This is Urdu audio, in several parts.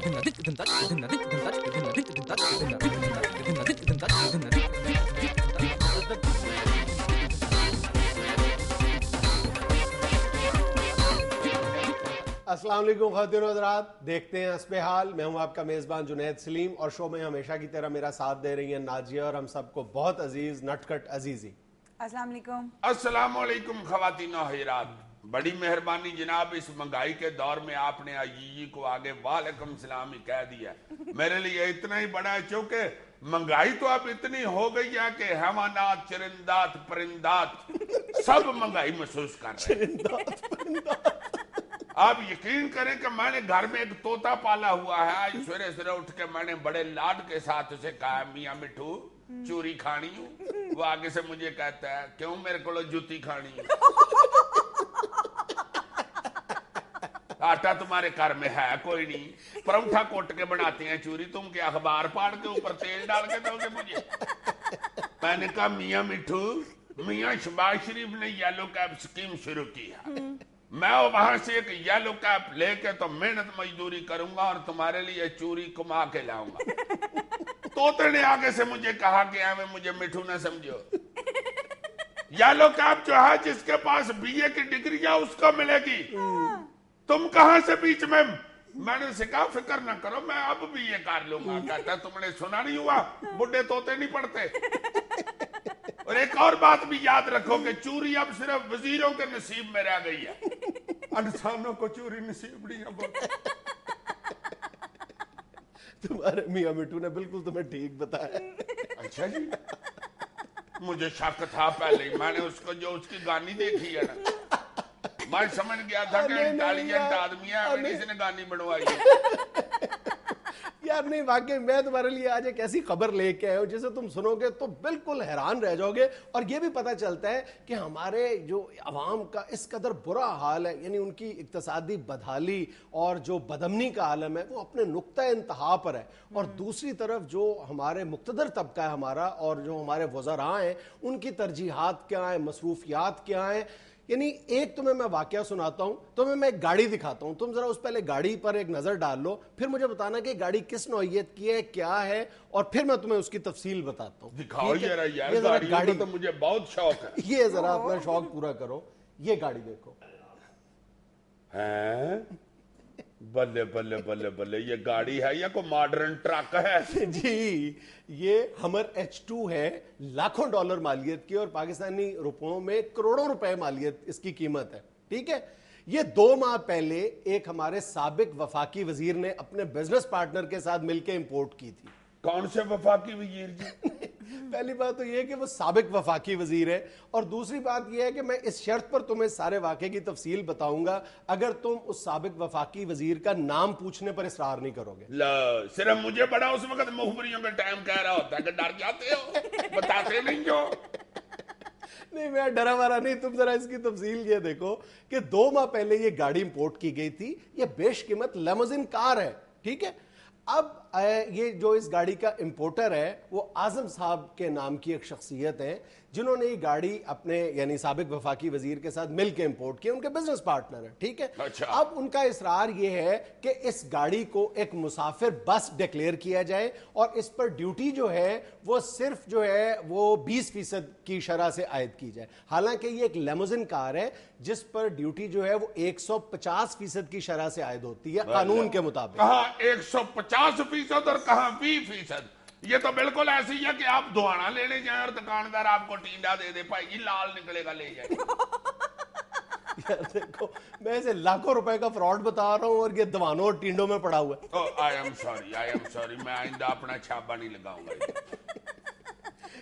السلام علیکم خواتین و حضرات، دیکھتے ہیں حسب حال. میں ہوں آپ کا میزبان جنید سلیم اور شو میں ہمیشہ کی طرح میرا ساتھ دے رہی ہیں ناجیہ اور ہم سب کو بہت عزیز نٹ کٹ عزیزی. السلام علیکم. السلام علیکم خواتین و حضرات. بڑی مہربانی جناب، اس مہنگائی کے دور میں آپ نے آئی کو آگے وعلیکم السلام ہی کہہ دیا. میرے لیے اتنا ہی بڑا ہے چونکہ مہنگائی تو اب اتنی ہو گئی ہے کہ حیوانات، چرندات، پرندات سب مہنگائی محسوس کر رہے ہیں. آپ یقین کریں کہ میں نے گھر میں ایک طوطا پالا ہوا ہے. آج سویرے سویرے اٹھ کے میں نے بڑے لاڈ کے ساتھ اسے کہا میاں مٹھو چوری کھانی ہوں. وہ آگے سے مجھے کہتا ہے کیوں میرے کو جوتی کھانی ہے. آٹا تمہارے گھر میں ہے کوئی نہیں، پروٹھا کوٹ کے بناتے ہیں چوری، تم کیا اخبار پاڑ کے اوپر تیل ڈال کے دو گے مجھے. میں نے کہا میاں مٹھو، میاں شہباز شریف نے یلو کیب سکیم شروع کی ہے، میں وہاں سے ایک یلو کیپ لے کے تو محنت مزدوری کروں گا اور تمہارے لیے چوری کما کے لاؤں گا. طوطے نے آگے سے مجھے کہا کہ ایویں مجھے مٹھو نہ سمجھو، یلو کیپ جو ہے جس کے پاس بی اے کی ڈگری ہے اس کو ملے گی، تم کہاں سے بیچ میں. میں نے کہا فکر نہ کرو میں اب بھی یہ کر لوں گا. کہتا تم نے سنا نہیں ہوا بڈھے طوطے نہیں پڑھتے. اور ایک اور بات بھی یاد رکھو کہ چوری اب صرف وزیروں کے نصیب میں رہ گئی ہے، انسانوں کو چوری نصیب نہیں ہے. تمہارے میاں مٹھو نے بالکل تمہیں ٹھیک بتایا. اچھا جی، مجھے شک تھا پہلے ہی. میں نے اس کو جو اس کی گانی دیکھی ہے نا، میں سمجھ گیا تھا کہ انٹیلیجنٹ آدمی ہے، اس نے گانی بنوائی ہے. یار نہیں، واقعی میں تمہارے لیے آج ایک ایسی خبر لے کے آیا ہوں جسے تم سنو گے تو بالکل حیران رہ جاؤ گے. اور یہ بھی پتہ چلتا ہے کہ ہمارے جو عوام کا اس قدر برا حال ہے، یعنی ان کی اقتصادی بدحالی اور جو بدامنی کا عالم ہے وہ اپنے نقطہ انتہا پر ہے. اور دوسری طرف جو ہمارے مقتدر طبقہ ہے ہمارا اور جو ہمارے وزراء ہیں ان کی ترجیحات کیا ہیں، مصروفیات کیا ہیں. یعنی ایک تمہیں میں واقعہ سناتا ہوں، تمہیں میں ایک گاڑی دکھاتا ہوں، تم ذرا اس پہلے گاڑی پر ایک نظر ڈال لو، پھر مجھے بتانا کہ گاڑی کس نوعیت کی ہے، کیا ہے، اور پھر میں تمہیں اس کی تفصیل بتاتا ہوں. دکھاؤ یار، گاڑیوں کا تو مجھے بہت شوق ہے. یہ ذرا اپنا شوق پورا کرو. یہ گاڑی دیکھو. بلے بلے بلے بلے، یہ گاڑی ہے یا کوئی ماڈرن ٹرک ہے؟ جی یہ ہمر H2 ہے، لاکھوں ڈالر مالیت کی اور پاکستانی روپوں میں کروڑوں روپے مالیت اس کی قیمت ہے. ٹھیک ہے، یہ 2 ماہ پہلے ایک ہمارے سابق وفاقی وزیر نے اپنے بزنس پارٹنر کے ساتھ مل کے امپورٹ کی تھی. کون سے وفاقی وزیر جی؟ پہلی بات تو یہ ہے کہ وہ سابق وفاقی وزیر ہے، اور دوسری بات یہ ہے کہ میں اس شرط پر تمہیں سارے واقعے کی تفصیل بتاؤں گا اگر تم اس سابق وفاقی وزیر کا نام پوچھنے پر اصرار نہیں کرو گے. صرف مجھے بڑا اس وقت مخبریوں کا ٹائم کہہ رہا ہوتا ہے کہ ڈر جاتے ہو، بتاتے نہیں ہو. نہیں میں ڈرا مارا نہیں، تم ذرا اس کی تفصیل یہ دیکھو کہ 2 ماہ پہلے یہ گاڑی امپورٹ کی گئی تھی. یہ بیش قیمت لیموزین کار ہے. ٹھیک ہے، اب یہ جو اس گاڑی کا امپورٹر ہے وہ اعظم صاحب کے نام کی ایک شخصیت ہے جنہوں نے یہ گاڑی اپنے یعنی سابق وفاقی وزیر کے ساتھ مل کے امپورٹ کی، ان کے بزنس پارٹنر ہیں. ٹھیک ہے، اب ان کا اصرار یہ ہے کہ اس گاڑی کو ایک مسافر بس ڈکلیئر کیا جائے اور اس پر ڈیوٹی جو ہے وہ صرف جو ہے وہ 20% کی شرح سے عائد کی جائے. حالانکہ یہ ایک لیموزین کار ہے جس پر ڈیوٹی جو ہے وہ 150% کی شرح سے عائد ہوتی ہے قانون کے مطابق. کہاں 150% اور کہاں 20%؟ یہ تو بالکل ایسی ہے کہ آپ دھوانا لینے جائیں اور دکاندار آپ کو ٹینڈا دے دے، پائی جی لال نکلے گا لے جائیں. یار دیکھو میں اسے لاکھوں روپے کا فراڈ بتا رہا ہوں اور یہ دوانوں اور ٹینڈوں میں پڑا ہوا ہے. آئی ایم سوری، میں آئندہ اپنا چھاپا نہیں لگاؤں گا.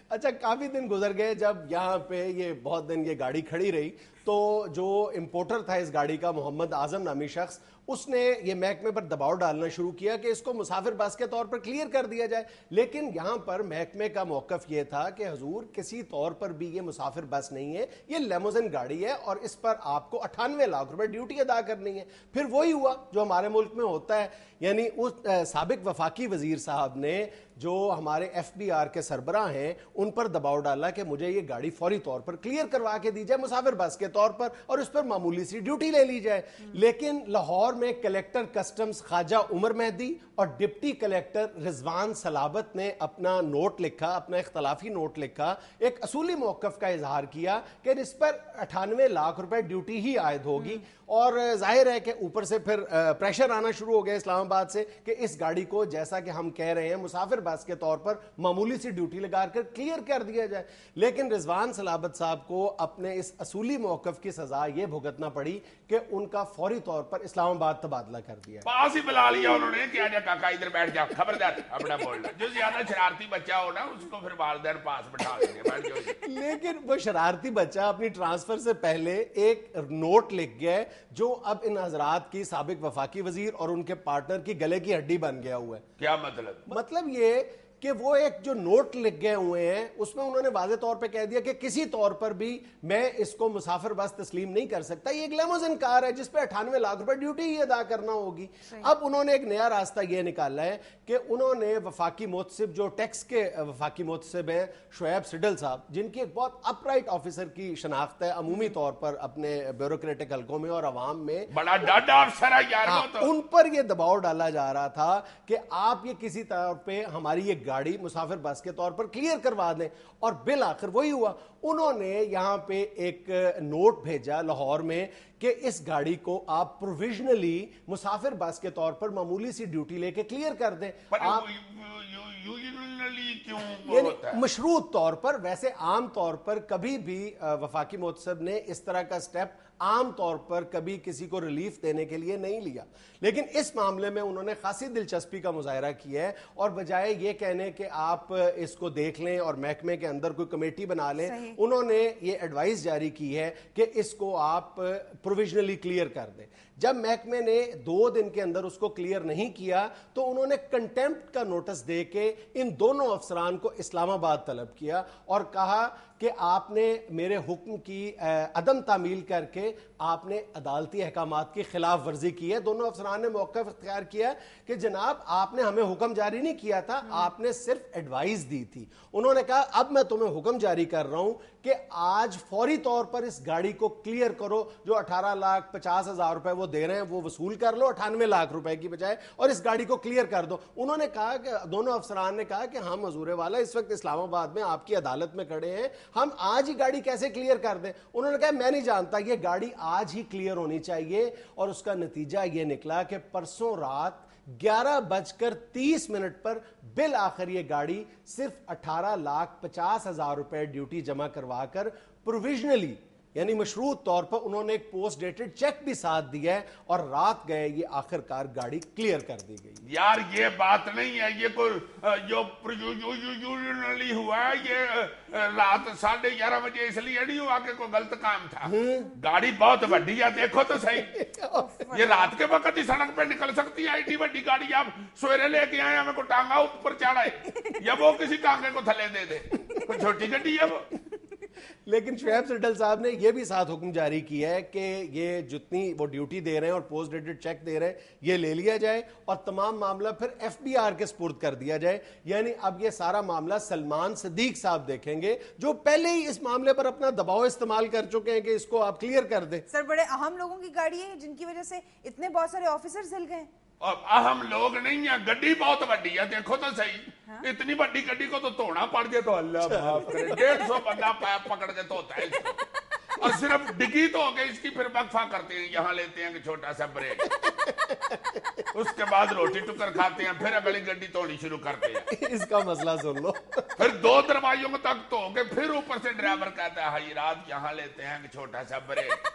اچھا کافی دن گزر گئے جب یہاں پہ یہ بہت دن یہ گاڑی کھڑی رہی تو جو امپورٹر تھا اس گاڑی کا محمد اعظم نامی شخص، اس نے یہ محکمے پر دباؤ ڈالنا شروع کیا کہ اس کو مسافر بس کے طور پر کلیئر کر دیا جائے. لیکن یہاں پر محکمے کا موقف یہ تھا کہ حضور کسی طور پر بھی یہ مسافر بس نہیں ہے، یہ لیموزین گاڑی ہے اور اس پر آپ کو 98 لاکھ روپے ڈیوٹی ادا کرنی ہے. پھر وہی ہوا جو ہمارے ملک میں ہوتا ہے، یعنی اس سابق وفاقی وزیر صاحب نے جو ہمارے ایف بی آر کے سربراہ ہیں ان پر دباؤ ڈالا کہ مجھے یہ گاڑی فوری طور پر کلیئر کروا کے دی جائے مسافر بس کے طور پر اور اس پر معمولی سی ڈیوٹی لے لی جائے. لیکن لاہور لاہور میں کلیکٹر کسٹمز خواجہ عمر مہدی اور ڈپٹی کلیکٹر رضوان سلابت نے اپنا نوٹ لکھا، اپنا اختلافی نوٹ لکھا، ایک اصولی موقف کا اظہار کیا کہ اس پر 98 لاکھ روپے ڈیوٹی ہی عائد ہوگی، اور ظاہر ہے کہ اوپر سے پھر پریشر آنا شروع ہو گیا اسلام آباد سے کہ اس گاڑی کو جیسا کہ ہم کہہ رہے ہیں مسافر بس کے طور پر معمولی سی ڈیوٹی لگا کر کلیئر کر دیا جائے. لیکن رضوان سلابت صاحب کو اپنے اس اصولی موقف کی سزا یہ بھگتنا پڑی کہ ان کا فوری طور پر اسلام آباد تبادلہ کر دیا. پاس ہی بلا لیا انہوں نے کہ آجا کاکا ادھر بیٹھ جا، خبردار اپنا بولنا، جو زیادہ شرارتی بچہ ہو نا اس کو پھر والدین پاس بٹھا دیں گے، بیٹھ جاؤ. لیکن وہ شرارتی بچہ اپنی ٹرانسفر سے پہلے ایک نوٹ لکھ گیا جو اب ان حضرات کی سابق وفاقی وزیر اور ان کے پارٹنر کی گلے کی ہڈی بن گیا ہوا ہے. کیا مطلب؟ مطلب یہ کہ وہ ایک جو نوٹ لکھ گئے ہوئے ہیں اس میں انہوں نے واضح طور پہ کہہ دیا کہ کسی طور پر بھی میں اس کو مسافر بس تسلیم نہیں کر سکتا. یہ ایک لیموزن کار ہے جس پہ 98 لاکھ روپے ڈیوٹی ہی ادا کرنا ہوگی. اب انہوں نے ایک نیا راستہ یہ نکالا ہے کہ انہوں نے وفاقی محتسب جو ٹیکس کے وفاقی محتسب ہیں شعیب سڈل صاحب، جن کی ایک بہت اپ رائٹ آفیسر کی شناخت ہے عمومی طور پر اپنے بیوروکریٹک حلقوں میں اور عوام میں، بڑا ڈاڈا افسر ہے یار وہ تو. ان پر یہ دباؤ ڈالا جا رہا تھا کہ آپ یہ کسی طور پہ ہماری یہ گاڑی مسافر بس کے طور پر کلیئر کروا دیں. اور بالآخر وہی ہوا. انہوں نے یہاں پہ ایک نوٹ بھیجا لاہور میں کہ اس گاڑی کو آپ پروویژنلی مسافر بس کے طور پر معمولی سی ڈیوٹی لے کے کلیئر کر دیں. یعنی مشروط طور پر، ویسے عام طور پر کبھی بھی وفاقی محتسب نے اس طرح کا سٹیپ عام طور پر کبھی کسی کو ریلیف دینے کے لیے نہیں لیا، لیکن اس معاملے میں انہوں نے خاصی دلچسپی کا مظاہرہ کیا ہے. اور بجائے یہ کہنے کہ آپ اس کو دیکھ لیں اور محکمے کے اندر کوئی کمیٹی بنا لیں، انہوں نے یہ ایڈوائز جاری کی ہے کہ اس کو آپ پروویژنلی کلیئر کر دیں. جب محکمے نے 2 دن کے اندر اس کو کلیئر نہیں کیا تو انہوں نے کنٹیمپٹ کا نوٹس دے کے ان دونوں افسران کو اسلام آباد طلب کیا اور کہا کہ آپ نے میرے حکم کی عدم تعمیل کر کے آپ نے عدالتی احکامات کی خلاف ورزی کی ہے. دونوں افسران نے موقف اختیار کیا کہ جناب آپ نے ہمیں حکم جاری نہیں کیا تھا، آپ نے صرف ایڈوائز دی تھی. انہوں نے کہا اب میں تمہیں حکم جاری کر رہا ہوں کہ آج فوری طور پر اس گاڑی کو کلیئر کرو، جو 18,50,000 روپے وہ دے رہے ہیں وہ وصول کر لو 98 لاکھ روپے کی بجائے، اور اس گاڑی کو کلیئر کر دو. انہوں نے کہا کہ دونوں افسران نے کہا کہ ہم حضور والا اس وقت اسلام آباد میں آپ کی عدالت میں کھڑے ہیں، ہم آج ہی گاڑی کیسے کلیئر کر دیں. انہوں نے کہا میں نہیں جانتا، یہ گاڑی آج ہی کلیئر ہونی چاہیے. اور اس کا نتیجہ یہ نکلا کہ پرسوں رات 11:30 پر بالآخر یہ گاڑی صرف 18,50,000 روپے ڈیوٹی جمع کروا کر پروویژنلی یعنی مشروط طور پر انہوں نے ایک پوسٹ ڈیٹڈ چیک بھی ساتھ دیا ہے اور رات گئے یہ آخر کار گاڑی کلیئر کر دی گئی. یار یہ بات نہیں ہے، یہ کوئی جو پروویژنلی ہوا ہے یہ رات 11:30 بجے اس لیے نہیں ہوا کہ کوئی غلط کام تھا. گاڑی بہت بڑی ہے، دیکھو تو صحیح، یہ رات کے وقت ہی سڑک پہ نکل سکتی ہے. ایڈی بڑی گاڑی آپ سویرے لے کے آئے، ہمیں کو ٹانگا اوپر چڑھائے یا وہ کسی ٹانگے کو تھلے دے دے، کوئی چھوٹی گڈی ہے وہ. لیکن شعیب سڈل صاحب نے یہ بھی ساتھ حکم جاری کیا ہے کہ یہ جتنی وہ ڈیوٹی دے رہے ہیں اور پوسٹ ڈیٹڈ چیک دے رہے ہیں یہ لے لیا جائے اور تمام معاملہ پھر FBR کے سپرد کر دیا جائے. یعنی اب یہ سارا معاملہ سلمان صدیق صاحب دیکھیں گے جو پہلے ہی اس معاملے پر اپنا دباؤ استعمال کر چکے ہیں کہ اس کو آپ کلیئر کر دیں. سر بڑے اہم لوگوں کی گاڑی ہے جن کی وجہ سے اتنے بہت سارے آفیسرز ہل گئے. اور اہم لوگ نہیں ہیں، گڈی بہت بڑی ہے، دیکھو تو صحیح. اتنی بڑی گڈی کو تو توڑنا پڑ جائے تو اللہ معاف کرے، 150 بندہ پیپ پکڑ کے توتا ہے اس کو. اور صرف ڈگی تو ہو گئی اس کی، پھر وقفہ کرتے ہیں، یہاں لیتے ہیں کہ چھوٹا سا بریک، اس کے بعد روٹی ٹکر کھاتے ہیں، پھر اگلی گڈی توڑی شروع کرتے ہیں. اس کا مسئلہ سن لو. پھر 2 دروازوں تک تو ہو گئے، پھر اوپر سے ڈرائیور کہتا ہے ہائی رات یہاں لیتے ہیں کہ چھوٹا سا بریک.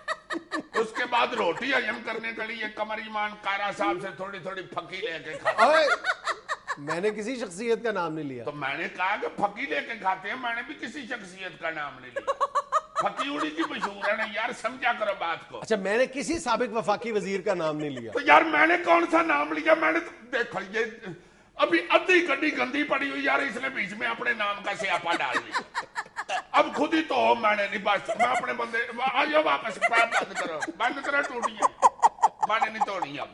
اس کے بعد روٹی ہضم کرنے کے لیے قمر ایمان کارا صاحب سے تھوڑی تھوڑی پھکی لے کے کھاتے. میں نے کسی شخصیت کا نام نہیں لیا. تو میں نے کہا کہ پھکی لے کے کھاتے ہیں، میں نے بھی کسی شخصیت کا نام نہیں لیا. پھکی اڑی کی مشہور ہے نا یار، سمجھا کرو بات کو. اچھا میں نے کسی سابق وفاقی وزیر کا نام نہیں لیا. تو یار میں نے کون سا نام لیا؟ میں نے دیکھو یہ ابھی ادھی گڈی گندی پڑی ہوئی یار، اس نے بیچ میں اپنے نام کا سیاپا ڈال دیا. اب خود ہی تو ہو، میں نے نہیں، بس میں اپنے بندے آجو واپس بند کرو ٹوٹیے، میں نے نہیں توڑی. اب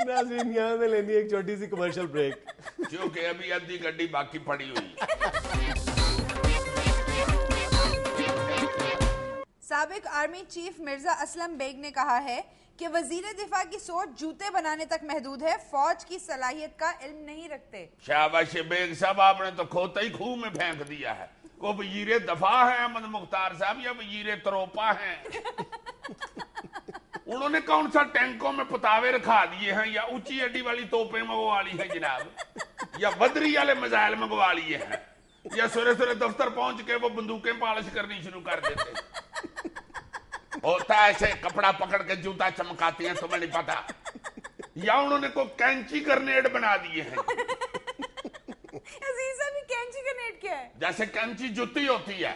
ناظرین یہاں میں لینی ایک چھوٹی سی کمرشل بریک کیونکہ ابھی ادھی گڈی باقی پڑی ہوئی. سابق آرمی چیف مرزا اسلم بیگ نے کہا ہے کہ وزیر دفاع کی سوچ جوتے بنانے تک محدود ہے، فوج کی صلاحیت کا علم نہیں رکھتے۔ شاباش بیگ صاحب، آپ نے تو کھوتا ہی کھو میں پھینک دیا ہے۔ وہ وزیر دفاع ہیں احمد مختار صاحب یا وزیر تروپا ہیں؟ انہوں نے کون سا ٹینکوں میں پتاوے رکھا دیے ہیں، یا اونچی اڈی والی توپیں منگوا لی ہے جناب، یا بدری والے میزائل منگوا لیے ہیں، یا سورے سورے دفتر پہنچ کے وہ بندوقیں پالش کرنی شروع کر دیتے؟ ہوتا ہے ایسے کپڑا پکڑ کے جوتا چمکاتی ہیں، تمہیں نہیں پتا؟ یا انہوں نے کوئی کینچی گرنیڈ بنا دیے ہیں؟ عزیز صاحب، یہ کینچی گرنیڈ کیا ہے؟ جیسے کینچی جوتی ہوتی ہے،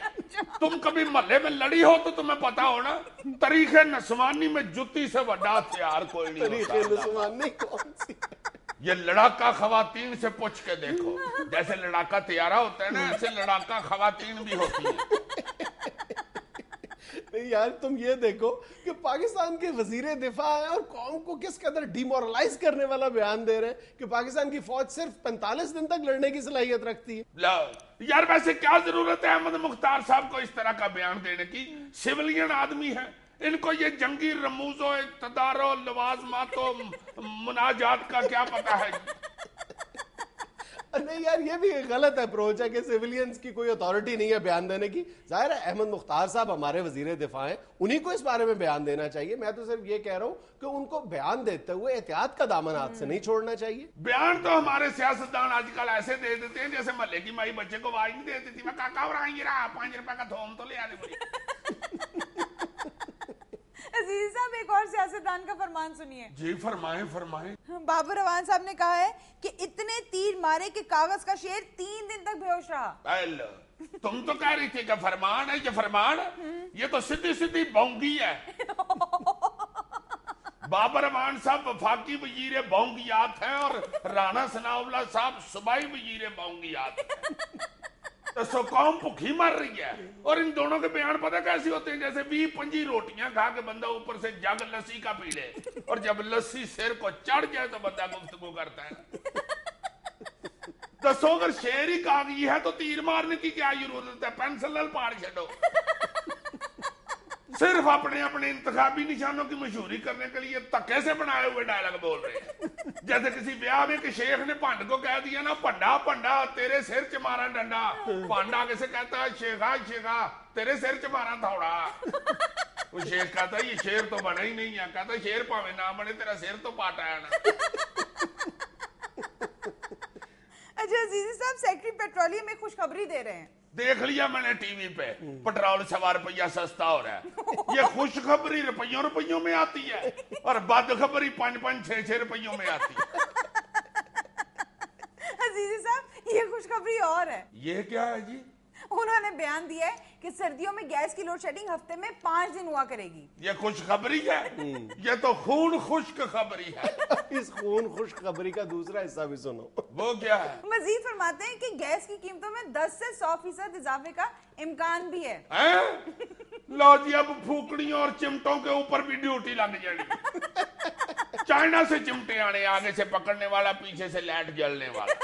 تم کبھی محلے میں لڑی ہو تو تمہیں پتا ہو نا، طریق نسوانی میں جوتی سے بڑا ہتھیار کوئی نہیں طریق ہوتا۔ نسوانی کون سی؟ یہ لڑاکا خواتین سے پوچھ کے دیکھو، جیسے لڑاکا طیارہ ہوتا ہے نا، ایسے لڑاکا خواتین بھی ہوتی ہیں۔ نہیں یار، تم یہ دیکھو کہ پاکستان کے وزیر دفاع ہیں اور قوم کو کس قدر ڈیمورلائز کرنے والا بیان دے رہے ہیں کہ پاکستان کی فوج صرف 45 دن تک لڑنے کی صلاحیت رکھتی ہے۔ یار ویسے کیا ضرورت ہے احمد مختار صاحب کو اس طرح کا بیان دینے کی؟ سیولین آدمی ہیں، ان کو یہ جنگی رموز و اقتدار و لوازمات و مناجات کا کیا پتا ہے؟ نہیں یار، یہ بھی ایک غلط اپروچ ہے کہ سیولینز کی کوئی اتھارٹی نہیں ہے بیان دینے کی۔ ظاہر ہے احمد مختار صاحب ہمارے وزیر دفاع ہیں، انہی کو اس بارے میں بیان دینا چاہیے۔ میں تو صرف یہ کہہ رہا ہوں کہ ان کو بیان دیتے ہوئے احتیاط کا دامن ہاتھ سے نہیں چھوڑنا چاہیے۔ بیان تو ہمارے سیاستدان آج کل ایسے دے دیتے ہیں جیسے محلے کی مائی بچے کو آواز نہیں دیتی تھی، میں کاکا اور آئیں گے رہا 5 روپے کا تھوم تو لے آنے مجھے۔ عزیز صاحب، ایک اور سیاستدان کا فرمان سنیے۔ جی فرمائیں فرمائیں۔ بابر روان صاحب نے کہا ہے کہ اتنے تیر مارے کہ کاغذ کا شیر 3 دن تک بے ہوش رہا۔ تم تو کہہ رہی تھی کہ فرمان ہے، یہ فرمان یہ تو سیدھی سیدھی بونگی ہے۔ بابر روان صاحب وفاقی وزیر بونگیات ہیں اور رانا ثناء اللہ صاحب صوبائی وزیر بونگیات ہیں۔ تو سو قوم بھوکی مر رہی ہے، اور ان دونوں کے بیان پتہ کیسے ہوتے ہیں؟ جیسے 20-25 روٹیاں کھا کے بندہ اوپر سے جگ لسی کا پی لے، اور جب لسی سر کو چڑھ جائے تو بندہ گفتگو کرتا ہے۔ دسو اگر شیر ہی کاغذی ہے تو تیر مارنے کی کیا ضرورت ہے؟ پینسل نال پاڑ چھڈو۔ صرف اپنے اپنے انتخابی نشانوں کی مشہوری کرنے کے لیے تکے سے بنائے ہوئے ڈائلاگ بول رہے ہیں۔ جیسے کسی بیاہ میں کہ شیخ نے پنڈ کو کہہ دیا نا، پنڈا پنڈا تیرے سر چ مارا ڈنڈا، پنڈ آگے سے کہتا ہے شیخا شیخا تیرے سر چ مارا تھوڑا۔ وہ شیخ کہتا ہے یہ شیر تو بنا ہی نہیں ہے، کہتا ہے شیر پاوے نہ بنے تیرا سر تو پاٹا ہے نا۔ اچھا عزیزی صاحب، سیکٹری پیٹرولیم میں خوشخبری دے رہے ہیں۔ دیکھ لیا میں نے ٹی وی پہ، پٹرول 1.25 روپیہ سستا ہو رہا ہے۔ یہ خوشخبری روپیوں میں آتی ہے، اور بدخبری 5-6 روپیوں میں آتی ہے۔ عزیزی صاحب، یہ خوشخبری اور ہے۔ یہ کیا ہے جی؟ انہوں نے بیان دیا ہے کہ سردیوں میں گیس کی لوڈ شیڈنگ ہفتے میں 5 دن ہوا کرے گی۔ یہ خوشخبری ہے؟ یہ تو خون خشک خبری ہے۔ اس خون خشک خبری کا دوسرا حصہ بھی سنو۔ وہ کیا ہے؟ مزید فرماتے ہیں کہ گیس کی قیمتوں میں 10 سے 100% اضافے کا امکان بھی ہے۔ لو جی، اب پھوکڑیوں اور چمٹوں کے اوپر بھی ڈیوٹی لگ جانی۔ چائنا سے چمٹے آنے، آگے سے پکڑنے والا، پیچھے سے لائٹ جلنے والا۔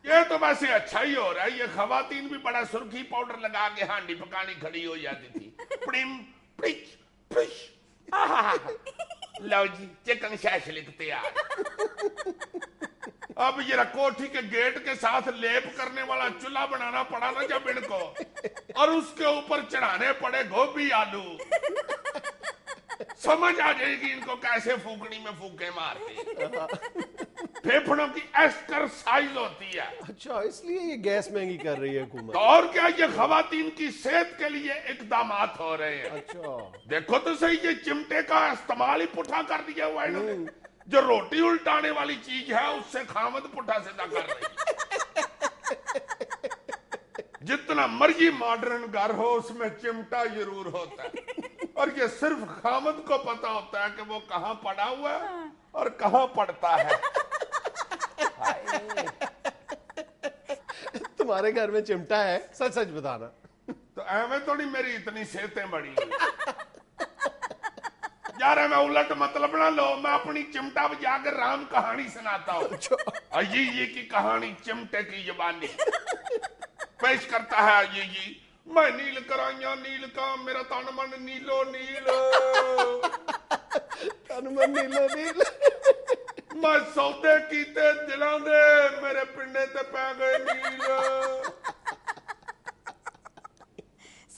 یہ تو ویسے اچھا ہی ہو رہا ہے، یہ خواتین بھی بڑا سرخی پاؤڈر لگا کے ہانڈی پکانی کھڑی ہو جاتی تھی۔ پڑم پڑچ پڑچ، لو جی چکن شیش لکھتے آ۔ اب یہ کوٹھی کے گیٹ کے ساتھ لیپ کرنے والا چولہا بنانا پڑا نا جب ان کو، اور اس کے اوپر چڑھانے پڑے گوبھی آلو۔ سمجھ آ جائے گی ان کو کیسے پھونکڑی میں پھونکے مارتے۔ پھیپھڑوں کی ایکسرسائز ہوتی ہے۔ اچھا، اس لیے یہ گیس مہنگی کر رہی ہے حکومت؟ اور کیا، یہ خواتین کی صحت کے لیے اقدامات ہو رہے ہیں۔ اچھا دیکھو تو صحیح، یہ چمٹے کا استعمال ہی پٹھا کر دیا ہوا ہے انہوں نے۔ جو روٹی الٹانے والی چیز ہے اس سے خامد پٹھا سیدھا کر رہی ہے۔ جتنا مرضی ماڈرن گھر ہو اس میں چمٹا ضرور ہوتا ہے، اور یہ صرف خامد کو پتا ہوتا ہے کہ وہ کہاں پڑا ہوا ہے اور کہاں پڑتا ہے۔ تمہارے گھر میں چمٹا ہے؟ سچ سچ بتانا۔ تو ایویں تو نہیں میری اتنی صحتیں بڑی یار، میں الٹ مطلب نہ لو، میں اپنی چمٹا بجا کر رام کہانی سناتا ہوں۔ اجی جی کی کہانی چمٹے کی زبانی پیش کرتا ہے۔ اجی جی ਮੈਂ ਨੀਲ ਕਰਾਈਆਂ ਨੀਲ ਕਾ ਮੇਰਾ ਤਨ ਮਨ ਨੀਲੋ ਨੀਲ ਤਨ ਮਨ ਨੀਲੋ ਨੀਲ। ਮੈਂ ਸੌਦੇ ਕੀਤੇ ਦਿਲਾਂ ਦੇ ਮੇਰੇ ਪਿੰਡੇ ਤੇ ਪੈ ਗਏ ਨੀਲ।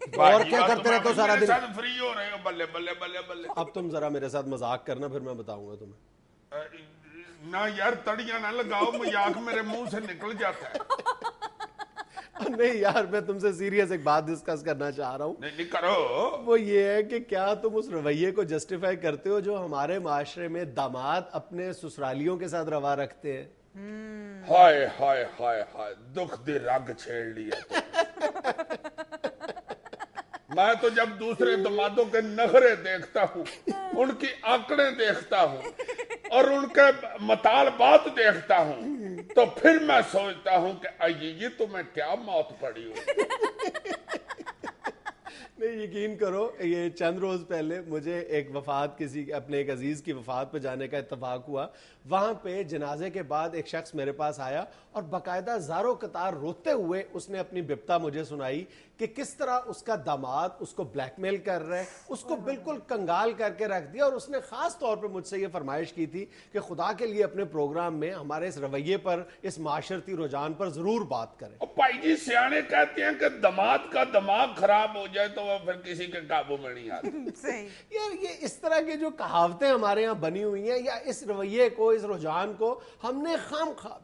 اور کیا کرتے رہتے ہو سارا دن؟ فری ہو رہے ہو، بلے بلے بلے بلے. اب تم ذرا میرے ساتھ مذاق کرنا، پھر میں بتاؤں گا تمہیں. نہ یار تڑیاں نہ لگاؤ، مذاق میرے منہ سے نکل جاتا ہے. نہیں یار، میں تم سے سیریس ایک بات ڈسکس کرنا چاہ رہا ہوں. نہیں کرو. وہ یہ ہے کہ کیا تم اس رویے کو جسٹیفائی کرتے ہو جو ہمارے معاشرے میں داماد اپنے سسرالیوں کے ساتھ روا رکھتے ہیں؟ ہائے ہائے ہائے ہائے، دکھ دی رگ چھیڑ لیا. میں تو جب دوسرے دمادوں کے نخرے دیکھتا ہوں، ان کی آنکڑیں دیکھتا ہوں اور ان کے مطالبات دیکھتا ہوں، تو پھر میں سوچتا ہوں کہ یہ تمہیں کیا موت پڑی ہو. نہیں یقین کرو، یہ چند روز پہلے مجھے ایک وفات اپنے ایک عزیز کی وفات پہ جانے کا اتفاق ہوا. وہاں پہ جنازے کے بعد ایک شخص میرے پاس آیا اور باقاعدہ زاروں قطار روتے ہوئے اس نے اپنی بپتا مجھے سنائی کہ کس طرح اس کا داماد اس کو بلیک میل کر رہا ہے، اس کو بالکل کنگال کر کے رکھ دیا. اور اس نے خاص طور پہ مجھ سے یہ فرمائش کی تھی کہ خدا کے لیے اپنے پروگرام میں ہمارے اس رویے پر، اس معاشرتی رجحان پر ضرور بات کریں. بھائی جی سیانے کہتے ہیں کہ دماد کا دماغ خراب ہو جائے تو وہ پھر کسی کے قابو میں نہیں آتا. یار یہ اس طرح کے جو کہاوتیں ہمارے ہاں بنی ہوئی ہیں، یا اس رویے کو، اس رجحان کو ہم نے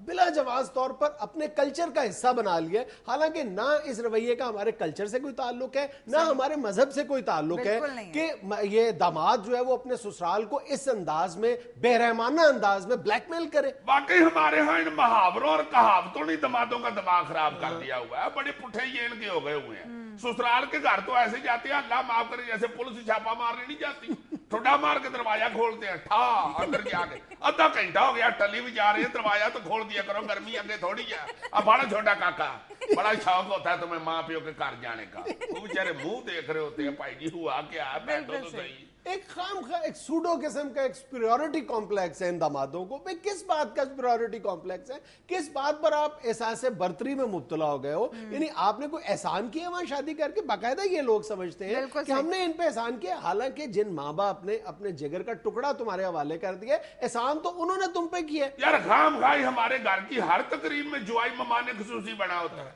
بلا جواز طور پر اپنے کلچر کا حصہ بنا لیا ہے. حالانکہ نہ اس رویے کا ہمارے کلچر سے کوئی تعلق ہے، نہ ہمارے مذہب سے کوئی تعلق ہے کہ یہ داماد جو ہے وہ اپنے سسرال کو اس انداز میں، بے رحمانہ انداز میں بلیک میل کرے. واقعی ہمارے ہاں ان محاوروں اور کہاوتوں نے دمادوں کا دماغ خراب کر دیا ہوا ہے. بڑے پٹھے یہ ان کے ہو گئے ہوئے ہیں. سسرال کے گھر تو ایسے جاتے ہیں، اللہ معاف کرے، جیسے پولیس چھاپا مارنے نہیں جاتی، ٹھڈا مار کے دروازہ کھولتے ہیں، ٹھا اندر جا کے. آدھا گھنٹہ ہو گیا ٹلی بھی جا رہے ہیں، دروازہ تو کھول دیا کرو، گرمی اگے تھوڑی ہے. اب بڑا چھوٹا کاکا، بڑا شوق ہوتا ہے تمہیں ماں پیو کے گھر جانے کا، وہ بیچارے منہ دیکھ رہے ہوتے ہیں، بھائی جی ہوا کیا ہے، بیٹھو تو صحیح. ایک ایک سوڈو قسم کا ایک سپیریورٹی کمپلیکس ہے ان دامادوں کو. بھئی کس بات کا سپیریورٹی کمپلیکس ہے؟ کس بات پر آپ احساس برتری میں مبتلا ہو گئے ہو؟ یعنی آپ نے کوئی احسان کیا وہاں شادی کر کے؟ باقاعدہ یہ لوگ سمجھتے ہیں کہ ہم نے ان پہ احسان کیا، حالانکہ جن ماں باپ نے اپنے جگر کا ٹکڑا تمہارے حوالے کر دیا، احسان تو انہوں نے تم پہ کیا. یار خام خواہ ہمارے گھر کی ہر تقریب میں جوائی ممانے خصوصی بنا ہوتا ہے.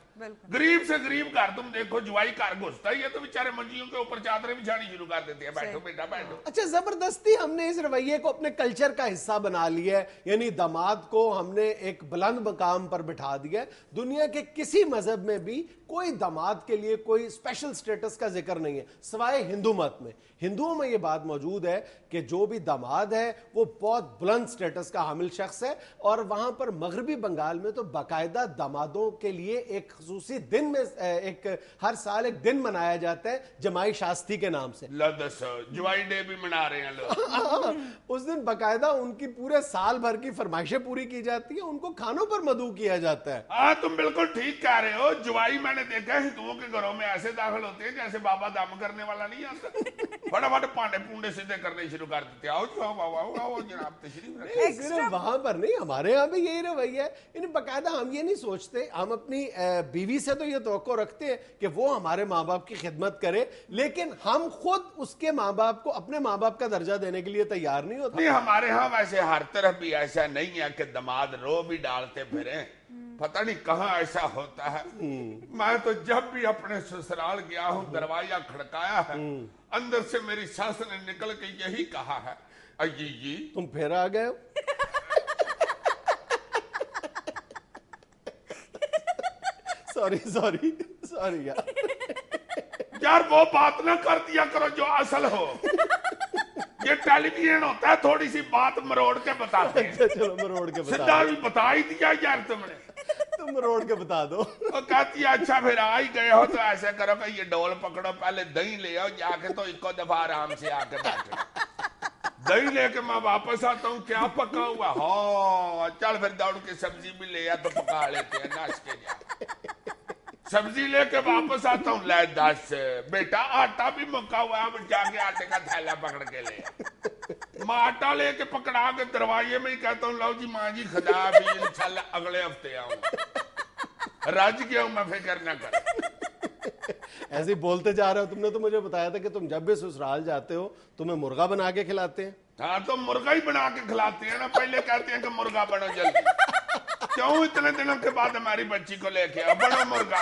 غریب سے غریب گھر تم دیکھو، جوائی گھر گھستا ہی ہے تو بیچارے منجیوں کے اوپر چادریں بچھانی شروع کر دیتے ہیں، بیٹھو بیٹا بیٹھو. اچھا زبردستی ہم نے اس رویے کو اپنے کلچر کا حصہ بنا لیا ہے، یعنی داماد کو ہم نے ایک بلند مقام پر بٹھا دیا ہے. دنیا کے کسی مذہب میں بھی کوئی داماد کے لیے کوئی اسپیشل سٹیٹس کا ذکر نہیں ہے سوائے ہندو مت میں. ہندوؤں میں یہ بات موجود ہے کہ جو بھی داماد ہے وہ بہت بلند سٹیٹس کا حامل شخص ہے. اور وہاں پر مغربی بنگال میں تو باقاعدہ دامادوں کے لیے ایک خصوصی دن میں ایک ہر سال ایک دن منایا جاتا ہے جمائی شاستی کے نام سے. جوائی ڈے بھی منا رہے ہیں لوگ. اس دن باقاعدہ ان کی پورے سال بھر کی فرمائشیں پوری کی جاتی ہیں، ان کو کھانوں پر مدعو کیا جاتا ہے. ہاں تم بالکل ٹھیک کہہ رہے ہو. جوائی میں نے دیکھا ہے ہندوؤں کے گھروں میں ایسے داخل ہوتے ہیں جیسے بابا دم کرنے والا نہیں آتا، فٹافٹ پانڈے پونڈے سیدھے کرنے شروع کر دیتے. آؤ جی آؤ جناب تشریف رکھیں. صرف وہاں پر نہیں، ہمارے یہاں بھی یہی رویہ ہے. یعنی باقاعدہ ہم یہ نہیں سوچتے، ہم اپنی بیوی سے تو یہ توقع رکھتے ہیں کہ وہ ہمارے ماں باپ کی خدمت کرے، لیکن ہم خود اس کے ماں باپ کو اپنے ماں باپ کا درجہ دینے کے لیے تیار نہیں ہوتے. نہیں ہمارے ہاں ویسے ہر طرف بھی ایسا نہیں ہے کہ دماد رو بھی ڈالتے پھریں، پتہ نہیں کہاں ایسا ہوتا ہے. میں تو جب بھی اپنے سسرال گیا ہوں دروازہ کھڑکایا ہے، اندر سے میری ساس نے نکل کے یہی کہا ہے، جی تم پھر آ گئے ہو. سوری یار وہ بات نہ کر دیا کرو جو اصل ہو. یہ ٹیلی ویژن ہوتا ہے، تھوڑی سی بات مروڑ کے بتاتے ہیں. چلو مروڑ کے بتا سیدھا بھی بتا ہی دیا یار تم نے. تم مروڑ کے بتا دو. وہ کہتی ہے اچھا پھر آ ہی گئے ہو تو ایسے کرو کہ یہ ڈول پکڑو، پہلے دہی لے آؤ جا کے، تو ایک دفعہ آرام سے آ کے بیٹھو. دہی لے کے میں واپس آتا ہوں، کیا پکا ہوا؟ ہاں چل پھر دوڑ کے سبزی بھی لے آ تو پکا لیتے ہیں ناشتے جا. سبزی لے کے واپس آتا ہوں، لے 10 بیٹا آٹا بھی مکا ہوا ہے، جا کے آٹے کا تھیلا پکڑ کے لے. میں آٹا لے کے پکڑا کے دروازے میں ہی کہتا ہوں لو جی ماں جی خدا بھی انشاءاللہ اگلے ہفتے آؤں. رج گیا ہوں میں، فکر نہ کر. ایسے بولتے جا رہے ہو. تم نے تو مجھے بتایا تھا کہ تم جب بھی سسرال جاتے ہو تمہیں مرغا بنا کے کھلاتے ہیں. ہاں تو مرغا ہی بنا کے کھلاتے ہیں نا. پہلے کہتے ہیں کہ مرغا بنو جلدی. کیوں اتنے دنوں کے بعد ہماری بچی کو لے کے آؤ، بنو مرغا.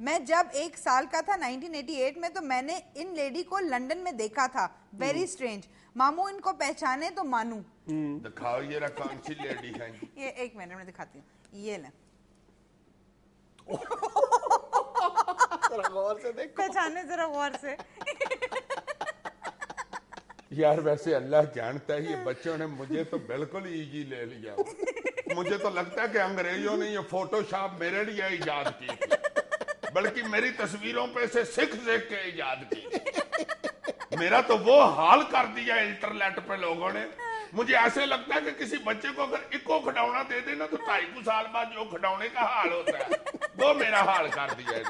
میں جب 1 سال کا تھا 1988 میں تو میں نے ان لیڈی کو لندن میں دیکھا تھا. Very strange. ماموں ان کو پہچانے تو مانوں. دکھاؤ یہ کون سی لیڈی ہے. یہ ایک منٹ میں دکھاتی ہوں. یہ لیں, غور سے دیکھو, پہچانے ذرا غور سے. یار ویسے اللہ جانتا ہے یہ بچوں نے مجھے تو بالکل ایزی لے لیا. مجھے تو لگتا ہے کہ انگریزوں نے یہ فوٹو شاپ میرے لیے ایجاد کی تھی, بلکہ میری تصویروں پہ سے سکھ دیکھ کے ایجاد کی. میرا تو وہ حال کر دیا انٹرنیٹ پہ لوگوں نے. مجھے ایسے لگتا ہے کہ کسی بچے کو اگر اکو کھڈاؤنا دے دینا تو 2.5 سال بعد جو کھڈاؤنے کا حال ہوتا ہے وہ میرا حال کر دیا ہے.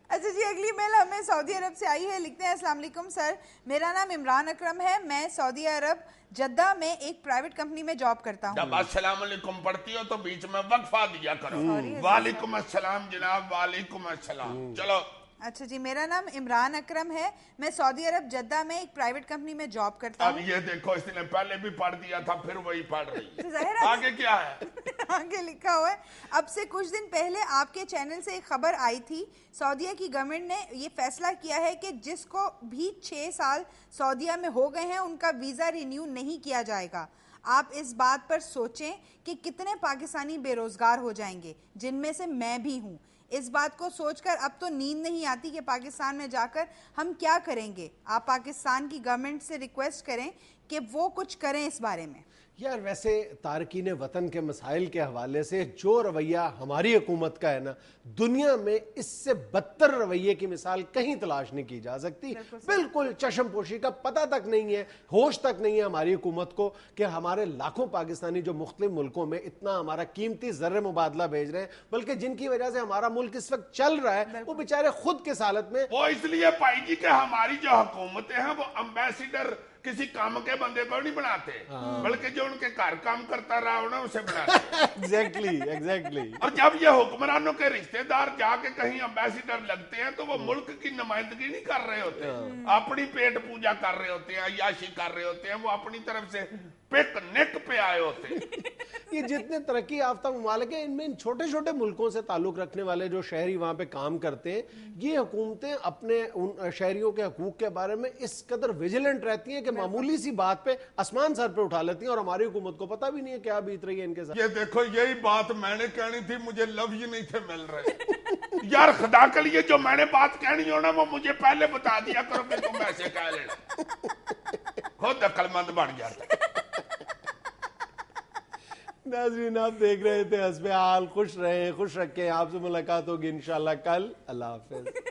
اچھا جی, اگلی میل ہمیں سعودی عرب سے آئی ہے. لکھتے ہیں السلام علیکم سر, میرا نام عمران اکرم ہے, میں سعودی عرب جدہ میں ایک پرائیویٹ کمپنی میں جاب کرتا ہوں. جب السلام علیکم پڑھتی ہو تو بیچ میں وقفہ دیا کرو. وعلیکم السلام جناب, وعلیکم السلام. چلو. اچھا جی, میرا نام عمران اکرم ہے, میں سعودی عرب جدہ میں ایک پرائیویٹ کمپنی میں جاب کرتا ہوں. اب یہ دیکھو اس نے پہلے بھی پڑھ دیا تھا پھر وہی پڑھ رہی ہے. ظاہر ہے آگے کیا ہے؟ آگے لکھا ہوا ہے, اب سے کچھ دن پہلے آپ کے چینل سے ایک خبر آئی تھی. سعودیہ کی گورنمنٹ نے یہ فیصلہ کیا ہے کہ جس کو بھی 6 سال سعودیہ میں ہو گئے ہیں ان کا ویزا رینیو نہیں کیا جائے گا. آپ اس بات پر سوچیں کہ کتنے پاکستانی بے روزگار ہو جائیں گے, جن میں سے میں بھی ہوں. اس بات کو سوچ کر اب تو نیند نہیں آتی کہ پاکستان میں جا کر ہم کیا کریں گے. آپ پاکستان کی گورنمنٹ سے ریکویسٹ کریں کہ وہ کچھ کریں اس بارے میں. یار ویسے تارکین وطن کے مسائل کے حوالے سے جو رویہ ہماری حکومت کا ہے نا, دنیا میں اس سے بدتر رویے کی مثال کہیں تلاش نہیں کی جا سکتی. بالکل چشم پوشی کا پتہ تک نہیں ہے, ہوش تک نہیں ہے ہماری حکومت کو کہ ہمارے لاکھوں پاکستانی جو مختلف ملکوں میں اتنا ہمارا قیمتی زر مبادلہ بھیج رہے ہیں, بلکہ جن کی وجہ سے ہمارا ملک اس وقت چل رہا ہے, وہ بیچارے خود کس حالت میں. وہ اس لیے پائی جی کہ ہماری جو حکومتیں ہیں وہ امبیسیڈر کسی کام کے بندے کو نہیں بناتے, بلکہ جو ان کے گھر کام کرتا رہا ہونا اسے بناتے. ایگزیکٹلی. اور جب یہ حکمرانوں کے رشتہ دار جا کے کہیں امبیسیڈر لگتے ہیں تو وہ ملک کی نمائندگی نہیں کر رہے ہوتے, اپنی پیٹ پوجا کر رہے ہوتے ہیں, عیاشی کر رہے ہوتے ہیں, وہ اپنی طرف سے پکنک پہ آئے ہوتے ہیں. یہ جتنے ترقی یافتہ ممالک ہیں, ان میں ان چھوٹے چھوٹے ملکوں سے تعلق رکھنے والے جو شہری وہاں پہ کام کرتے ہیں, یہ حکومتیں اپنے ان شہریوں کے حقوق کے بارے میں اس قدر ویجیلنٹ رہتی ہیں کہ معمولی سی بات پہ آسمان سر پہ اٹھا لیتی ہیں, اور ہماری حکومت کو پتہ بھی نہیں ہے کیا بیت رہی ہے ان کے ساتھ. یہ دیکھو یہی بات میں نے کہنی تھی, مجھے لفظ نہیں تھے مل رہے. یار خدا کے لیے جو میں نے بات کہنی ہو نا وہ مجھے پہلے بتا دیا کرو کہ تم ایسے کہہ لینا, خود عقل مند بن جاتا. ناظرین آپ دیکھ رہے تھے حسب حال, خوش رہیں, خوش رکھیں. آپ سے ملاقات ہوگی انشاءاللہ کل. اللہ حافظ.